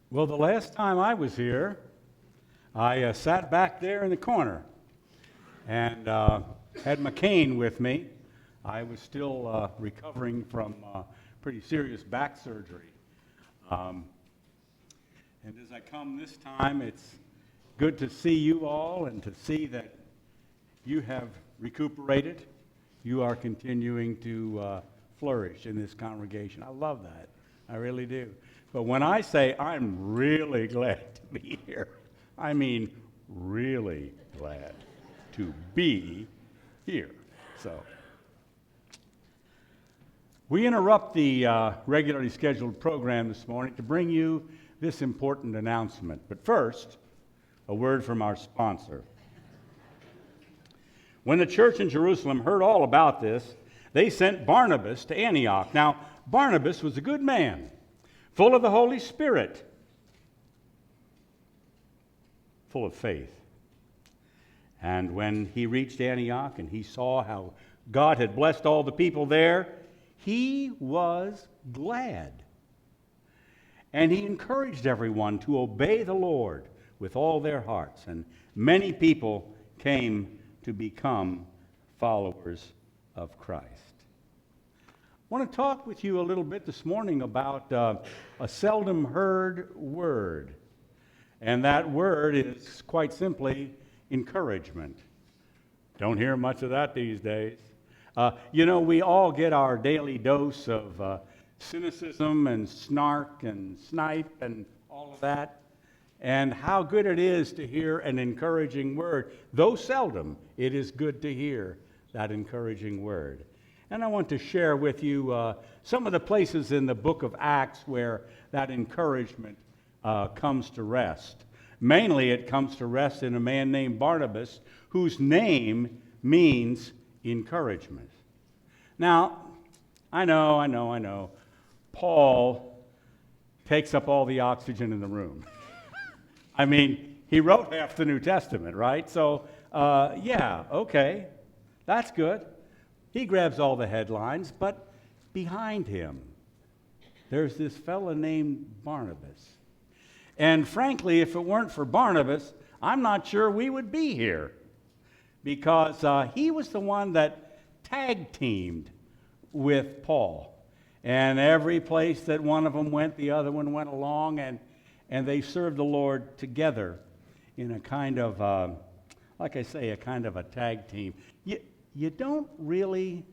Well, the last time I was here, I sat back there in the corner and had my cane with me. I was still recovering from pretty serious back surgery. And as I come this time, it's good to see you all and to see that you have recuperated. You are continuing to flourish in this congregation. I love that. I really do. But when I say I'm really glad to be here, I mean really glad to be here. So we interrupt the regularly scheduled program this morning to bring you this important announcement. But first, a word from our sponsor. When the church in Jerusalem heard all about this, they sent Barnabas to Antioch. Now, Barnabas was a good man, full of the Holy Spirit, full of faith. And when he reached Antioch and he saw how God had blessed all the people there, he was glad. And he encouraged everyone to obey the Lord with all their hearts. And many people came to become followers of Christ. I want to talk with you a little bit this morning about a seldom heard word. And that word is quite simply encouragement. Don't hear much of that these days. We all get our daily dose of cynicism and snark and snipe and all of that. And how good it is to hear an encouraging word. Though seldom, it is good to hear that encouraging word. And I want to share with you some of the places in the book of Acts where that encouragement comes to rest. Mainly it comes to rest in a man named Barnabas, whose name means encouragement. Now, I know. Paul takes up all the oxygen in the room. I mean, he wrote half the New Testament, right? So, okay, that's good. He grabs all the headlines, but behind him, there's this fella named Barnabas. And frankly, if it weren't for Barnabas, I'm not sure we would be here, because he was the one that tag-teamed with Paul. And every place that one of them went, the other one went along, and they served the Lord together in a kind of, a kind of a tag team. You don't really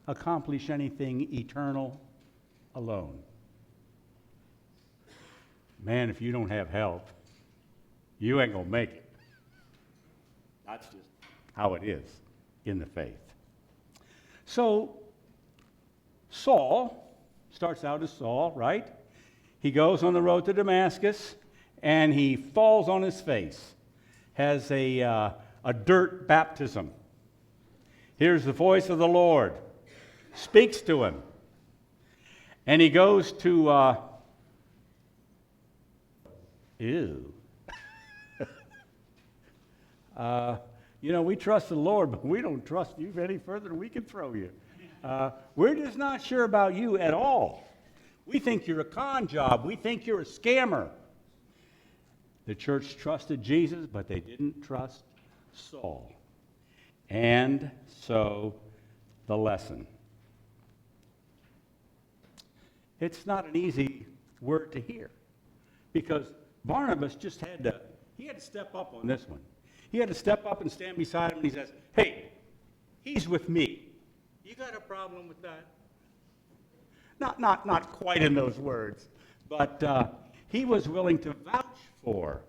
accomplish anything eternal alone. Man, if you don't have help, you ain't going to make it. That's just how it is in the faith. So, Saul starts out as Saul, right? He goes on the road to Damascus, and he falls on his face, has a dirt baptism. Hears the voice of the Lord, speaks to him, and he goes to, we trust the Lord, but we don't trust you any further than we can throw you. We're just not sure about you at all. We think you're a con job. We think you're a scammer. The church trusted Jesus, but they didn't trust Saul. And so, the lesson. It's not an easy word to hear, because Barnabas just had to step up on this one. He had to step up and stand beside him, and he says, hey, he's with me. You got a problem with that? Not quite in those words, but he was willing to vouch for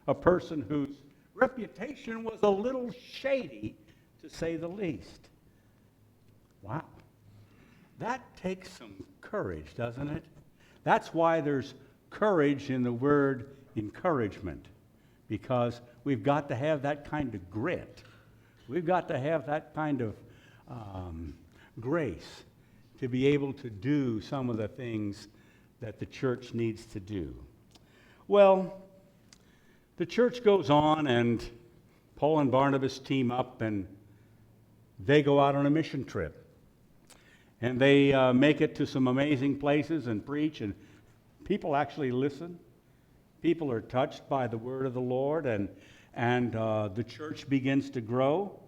a person whose reputation was a little shady, to say the least. Wow. That takes some courage, doesn't it? That's why there's courage in the word encouragement, because we've got to have that kind of grit. We've got to have that kind of grace to be able to do some of the things that the church needs to do. Well, the church goes on, and Paul and Barnabas team up, and they go out on a mission trip. And they make it to some amazing places and preach, and people actually listen. People are touched by the word of the Lord, and the church begins to grow.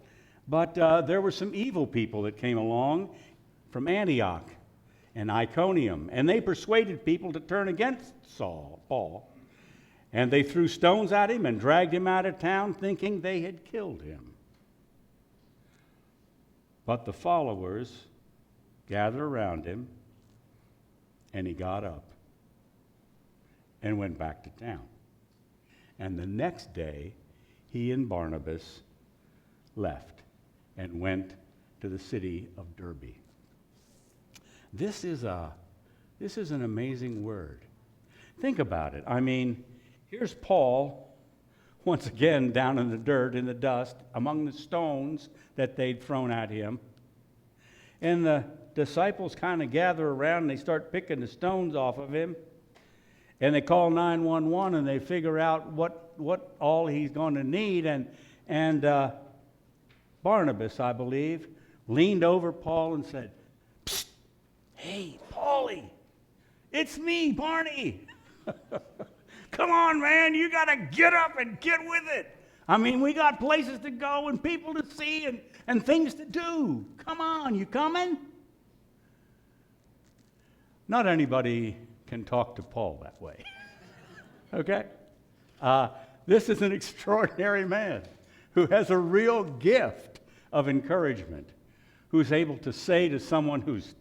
But there were some evil people that came along from Antioch and Iconium, and they persuaded people to turn against Paul. And they threw stones at him and dragged him out of town, thinking they had killed him. But the followers gathered around him, and he got up and went back to town. And the next day, he and Barnabas left and went to the city of Derbe. This is an amazing word. Think about it. I mean, here's Paul, once again down in the dirt, in the dust, among the stones that they'd thrown at him. And the disciples kind of gather around and they start picking the stones off of him. And they call 911 and they figure out what all he's going to need. And Barnabas, I believe, leaned over Paul and said, "Psst, hey, Paulie, it's me, Barney. Come on, man, you got to get up and get with it. I mean, we got places to go and people to see and things to do. Come on, you coming?" Not anybody can talk to Paul that way. Okay? This is an extraordinary man who has a real gift of encouragement, who's able to say to someone who's,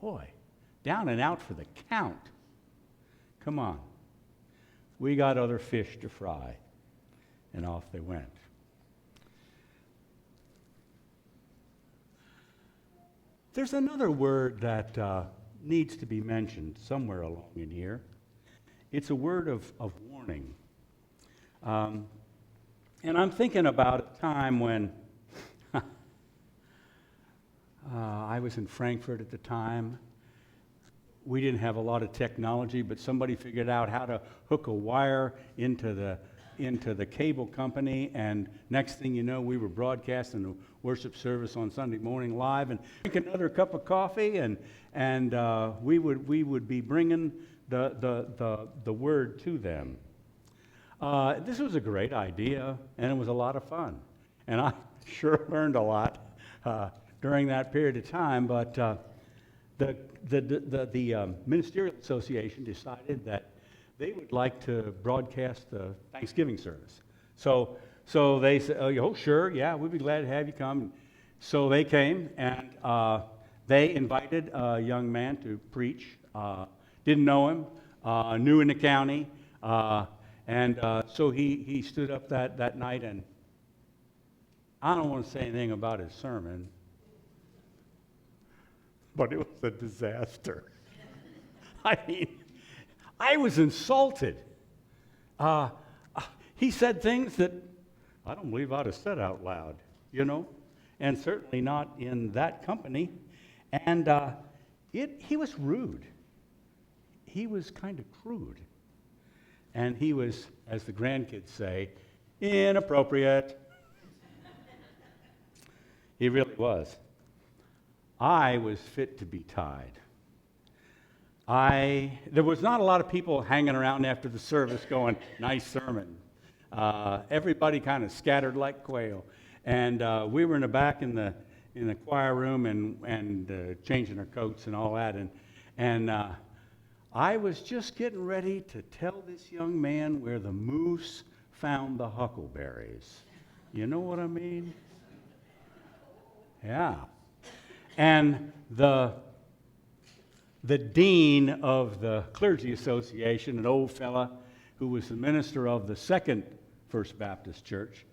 boy, down and out for the count, "Come on, we got other fish to fry." And off they went. There's another word that needs to be mentioned somewhere along in here. It's a word of warning. And I'm thinking about a time when I was in Frankfurt at the time. We didn't have a lot of technology, but somebody figured out how to hook a wire into the cable company, and next thing you know, we were broadcasting the worship service on Sunday morning live, and drink another cup of coffee, and we would be bringing the word to them. This was a great idea, and it was a lot of fun, and I sure learned a lot during that period of time. But the Ministerial Association decided that they would like to broadcast the Thanksgiving service. So they said, "Oh, sure, yeah, we'd be glad to have you come." So they came, and they invited a young man to preach. Didn't know him, new in the county, and so he stood up that night, and I don't want to say anything about his sermon, but it was a disaster. I mean, I was insulted. He said things that I don't believe I'd have said out loud, and certainly not in that company. And he was rude. He was kind of crude. And he was, as the grandkids say, inappropriate. He really was. I was fit to be tied. There was not a lot of people hanging around after the service going, "Nice sermon." Everybody kind of scattered like quail. And we were in the back in the choir room and changing our coats and all that. And I was just getting ready to tell this young man where the moose found the huckleberries. You know what I mean? Yeah. And the dean of the Clergy Association, an old fella who was the minister of the Second First Baptist Church,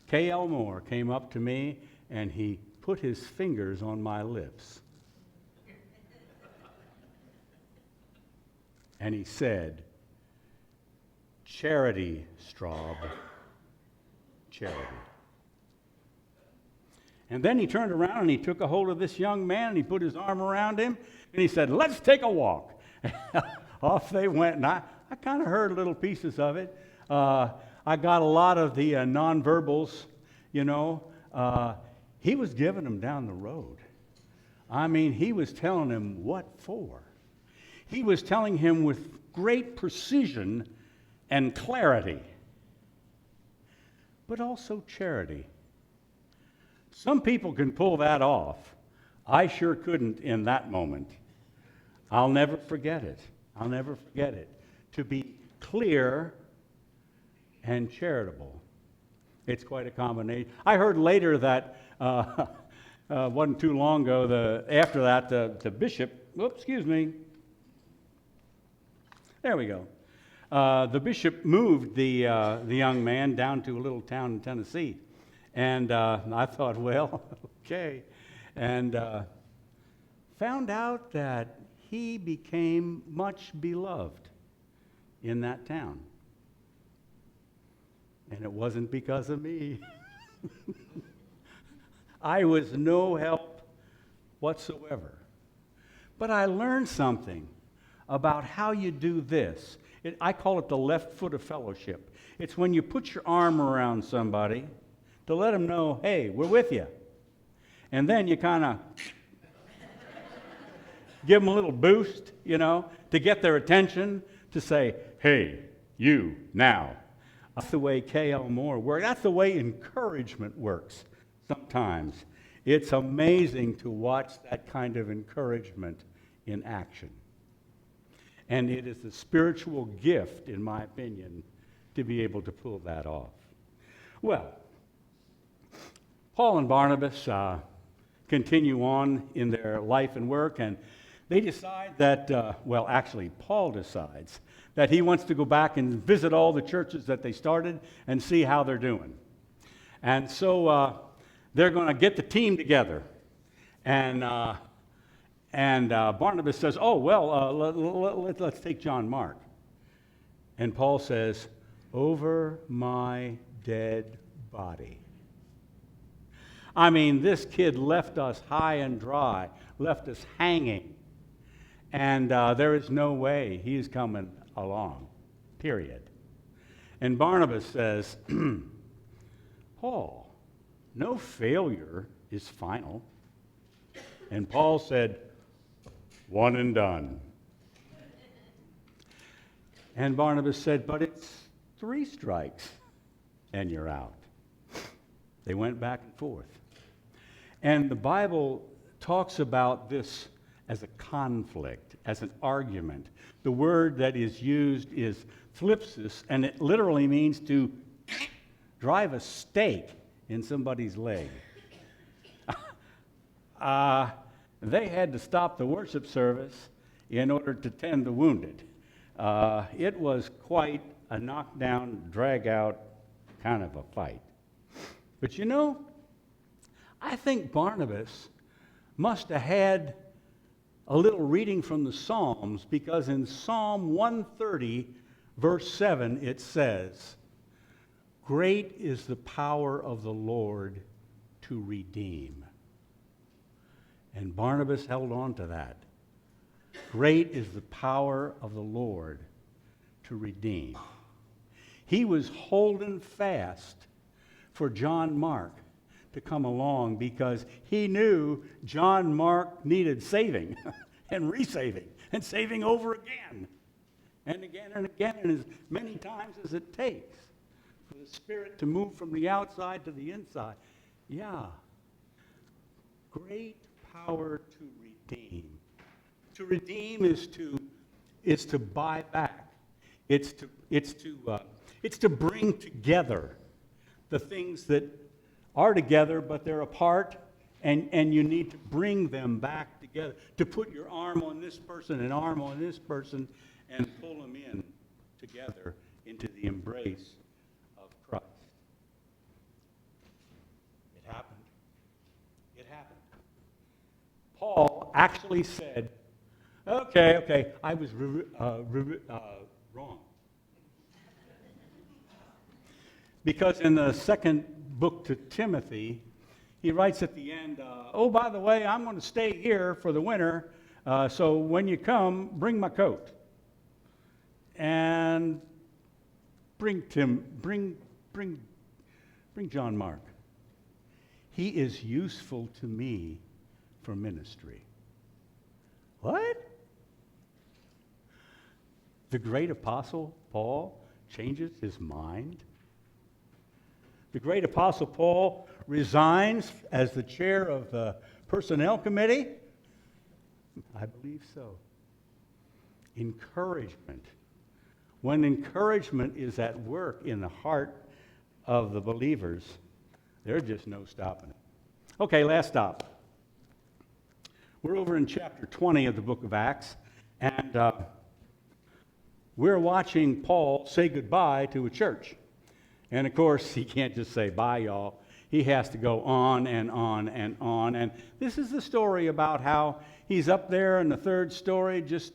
K.L. Moore, came up to me and he put his fingers on my lips. And he said, "Charity, Straub, charity." And then he turned around and he took a hold of this young man and he put his arm around him and he said, "Let's take a walk." Off they went, and I kind of heard little pieces of it. I got a lot of the nonverbals, He was giving them down the road. I mean, he was telling him what for. He was telling him with great precision and clarity, but also charity. Some people can pull that off. I sure couldn't in that moment. I'll never forget it. I'll never forget it. To be clear and charitable. It's quite a combination. I heard later that, wasn't too long ago, after that, the bishop, excuse me. There we go. The bishop moved the young man down to a little town in Tennessee. And I thought, well, okay. And found out that he became much beloved in that town. And it wasn't because of me. I was no help whatsoever. But I learned something about how you do this. I call it the left foot of fellowship. It's when you put your arm around somebody to let them know, hey, we're with you. And then you kind of give them a little boost, to get their attention, to say, hey, you, now. That's the way K.L. Moore works. That's the way encouragement works sometimes. It's amazing to watch that kind of encouragement in action. And it is a spiritual gift, in my opinion, to be able to pull that off. Well, Paul and Barnabas continue on in their life and work, and they decide that, actually, Paul decides that he wants to go back and visit all the churches that they started and see how they're doing. And so they're going to get the team together. And Barnabas says, let's take John Mark. And Paul says, over my dead body. I mean, this kid left us high and dry, left us hanging. And there is no way he's coming along, period. And Barnabas says, Paul, no failure is final. And Paul said, one and done. And Barnabas said, but it's 3 strikes and you're out. They went back and forth. And the Bible talks about this as a conflict, as an argument. The word that is used is thlipsis, and it literally means to drive a stake in somebody's leg. They had to stop the worship service in order to tend the wounded. It was quite a knockdown, drag-out kind of a fight. But I think Barnabas must have had a little reading from the Psalms, because in Psalm 130, verse 7, it says, great is the power of the Lord to redeem. And Barnabas held on to that. Great is the power of the Lord to redeem. He was holding fast for John Mark to come along, because he knew John Mark needed saving and resaving and saving over again and again and again, and as many times as it takes for the Spirit to move from the outside to the inside. Yeah. Great power to redeem. To redeem is to buy back. It's to bring together the things that are together, but they're apart, and you need to bring them back together. To put your arm on this person and arm on this person and pull them in together into the embrace of Christ. It happened. It happened. Paul actually said, okay, I was wrong. Because in the second book to Timothy, he writes at the end, by the way, I'm going to stay here for the winter, so when you come, bring my coat. And bring John Mark. He is useful to me for ministry. What? The great apostle, Paul, changes his mind. The great Apostle Paul resigns as the chair of the Personnel Committee. I believe so. Encouragement. When encouragement is at work in the heart of the believers, there's just no stopping it. Okay, last stop. We're over in chapter 20 of the book of Acts, and we're watching Paul say goodbye to a church. And of course, he can't just say bye, y'all. He has to go on and on and on. And this is the story about how he's up there in the third story just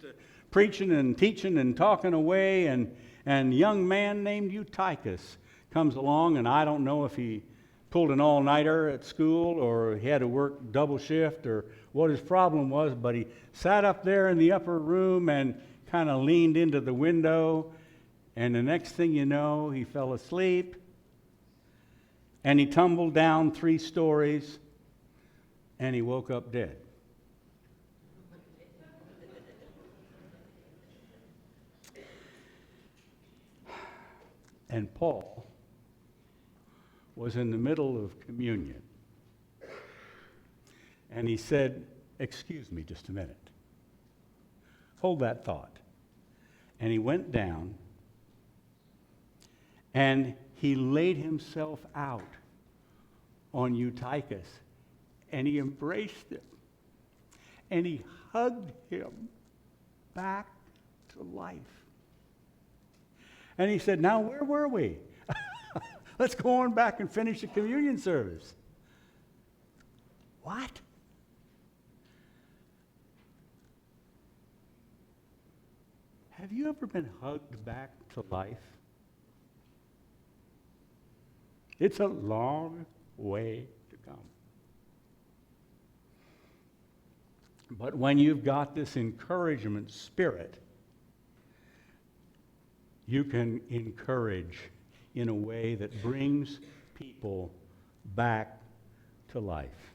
preaching and teaching and talking away. And a young man named Eutychus comes along, and I don't know if he pulled an all-nighter at school or he had to work double shift or what his problem was, but he sat up there in the upper room and kind of leaned into the window. And the next thing you know, he fell asleep, and he tumbled down 3 stories, and he woke up dead. And Paul was in the middle of communion, and he said, "Excuse me just a minute. Hold that thought." And he went down, and he laid himself out on Eutychus, and he embraced him, and he hugged him back to life. And he said, "Now, where were we? Let's go on back and finish the communion service." What? Have you ever been hugged back to life? It's a long way to come. But when you've got this encouragement spirit, you can encourage in a way that brings people back to life.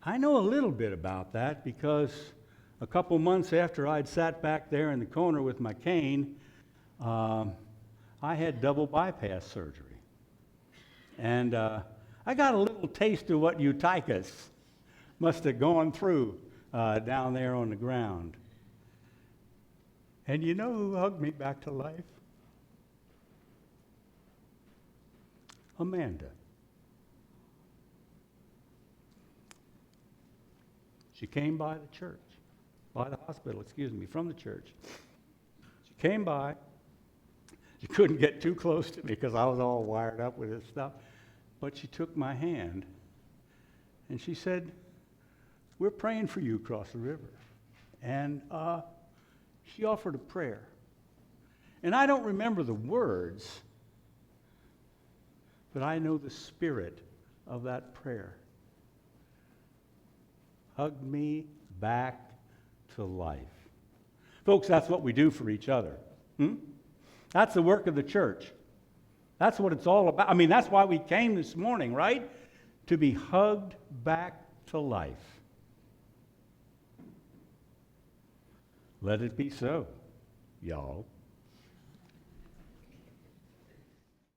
I know a little bit about that because a couple months after I'd sat back there in the corner with my cane, I had double bypass surgery. And I got a little taste of what Eutychus must have gone through down there on the ground. And you know who hugged me back to life? Amanda. She came by the church, by the hospital, from the church. She came by. She couldn't get too close to me because I was all wired up with this stuff. But she took my hand, and she said, "We're praying for you across the river." And she offered a prayer. And I don't remember the words, but I know the spirit of that prayer. Hug me back to life. Folks, that's what we do for each other. That's the work of the church. That's what it's all about. I mean, that's why we came this morning, right? To be hugged back to life. Let it be so, y'all.